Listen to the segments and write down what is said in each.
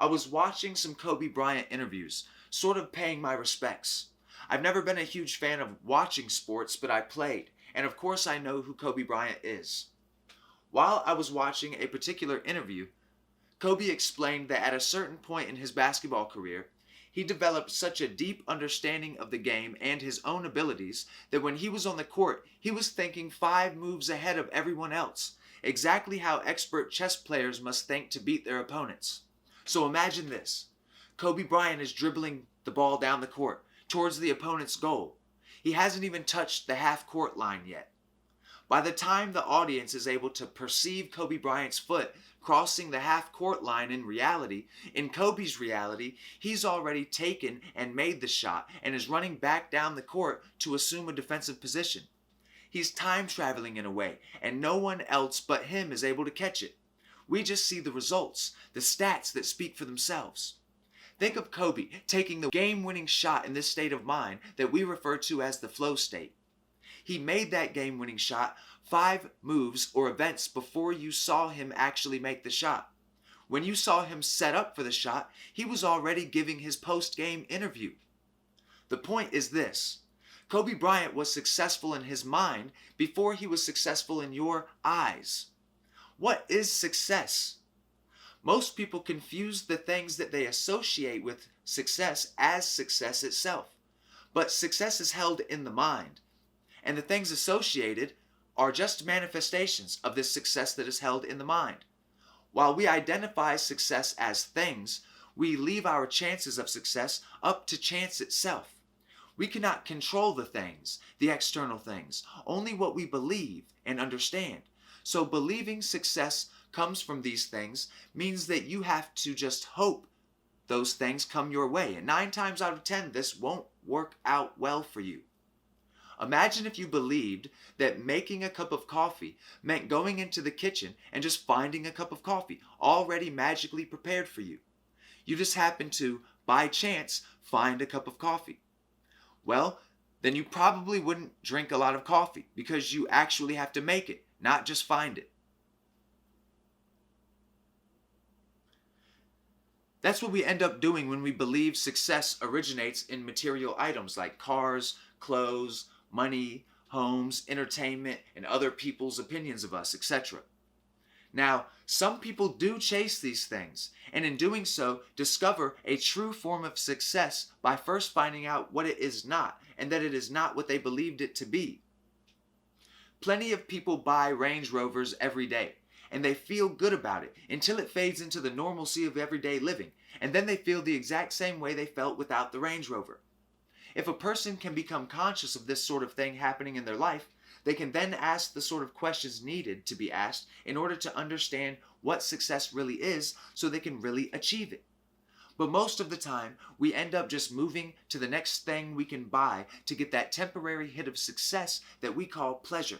I was watching some Kobe Bryant interviews, sort of paying my respects. I've never been a huge fan of watching sports, but I played, and of course I know who Kobe Bryant is. While I was watching a particular interview, Kobe explained that at a certain point in his basketball career, he developed such a deep understanding of the game and his own abilities that when he was on the court, he was thinking 5 moves ahead of everyone else, exactly how expert chess players must think to beat their opponents. So imagine this. Kobe Bryant is dribbling the ball down the court towards the opponent's goal. He hasn't even touched the half-court line yet. By the time the audience is able to perceive Kobe Bryant's foot crossing the half-court line in Kobe's reality, he's already taken and made the shot and is running back down the court to assume a defensive position. He's time traveling in a way, and no one else but him is able to catch it. We just see the results, the stats that speak for themselves. Think of Kobe taking the game-winning shot in this state of mind that we refer to as the flow state. He made that game-winning shot 5 moves or events before you saw him actually make the shot. When you saw him set up for the shot, he was already giving his post-game interview. The point is this. Kobe Bryant was successful in his mind before he was successful in your eyes. What is success? Most people confuse the things that they associate with success as success itself. But success is held in the mind. And the things associated are just manifestations of this success that is held in the mind. While we identify success as things, we leave our chances of success up to chance itself. We cannot control the things, the external things, only what we believe and understand. So believing success comes from these things means that you have to just hope those things come your way. And 9 times out of 10, this won't work out well for you. Imagine if you believed that making a cup of coffee meant going into the kitchen and just finding a cup of coffee already magically prepared for you. You just happen to, by chance, find a cup of coffee. Well, then you probably wouldn't drink a lot of coffee because you actually have to make it, not just find it. That's what we end up doing when we believe success originates in material items like cars, clothes, money, homes, entertainment, and other people's opinions of us, etc. Now, some people do chase these things, and in doing so, discover a true form of success by first finding out what it is not, and that it is not what they believed it to be. Plenty of people buy Range Rovers every day, and they feel good about it until it fades into the normalcy of everyday living, and then they feel the exact same way they felt without the Range Rover. If a person can become conscious of this sort of thing happening in their life, they can then ask the sort of questions needed to be asked in order to understand what success really is so they can really achieve it. But most of the time, we end up just moving to the next thing we can buy to get that temporary hit of success that we call pleasure.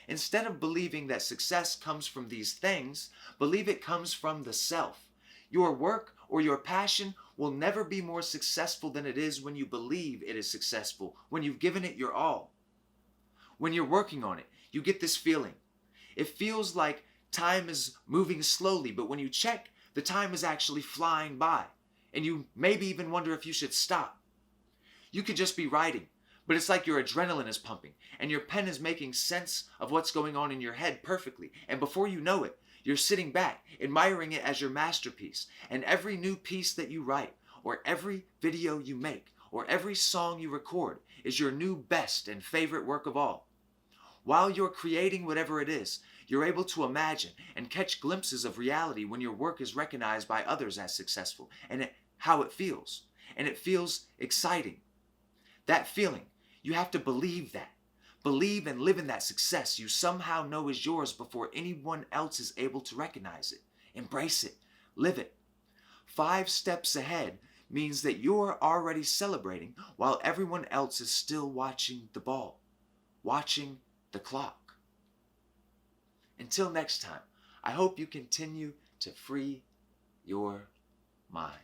Instead of believing that success comes from these things, believe it comes from the self. Your work or your passion will never be more successful than it is when you believe it is successful, when you've given it your all. When you're working on it, you get this feeling. It feels like time is moving slowly, but when you check, the time is actually flying by, and you maybe even wonder if you should stop. You could just be writing, but it's like your adrenaline is pumping, and your pen is making sense of what's going on in your head perfectly, and before you know it, you're sitting back, admiring it as your masterpiece, and every new piece that you write, or every video you make, or every song you record is your new best and favorite work of all. While you're creating whatever it is, you're able to imagine and catch glimpses of reality when your work is recognized by others as successful, and how it feels. And it feels exciting. That feeling, you have to believe that. Believe and live in that success you somehow know is yours before anyone else is able to recognize it. Embrace it. Live it. 5 steps ahead means that you're already celebrating while everyone else is still watching the ball, watching the clock. Until next time, I hope you continue to free your mind.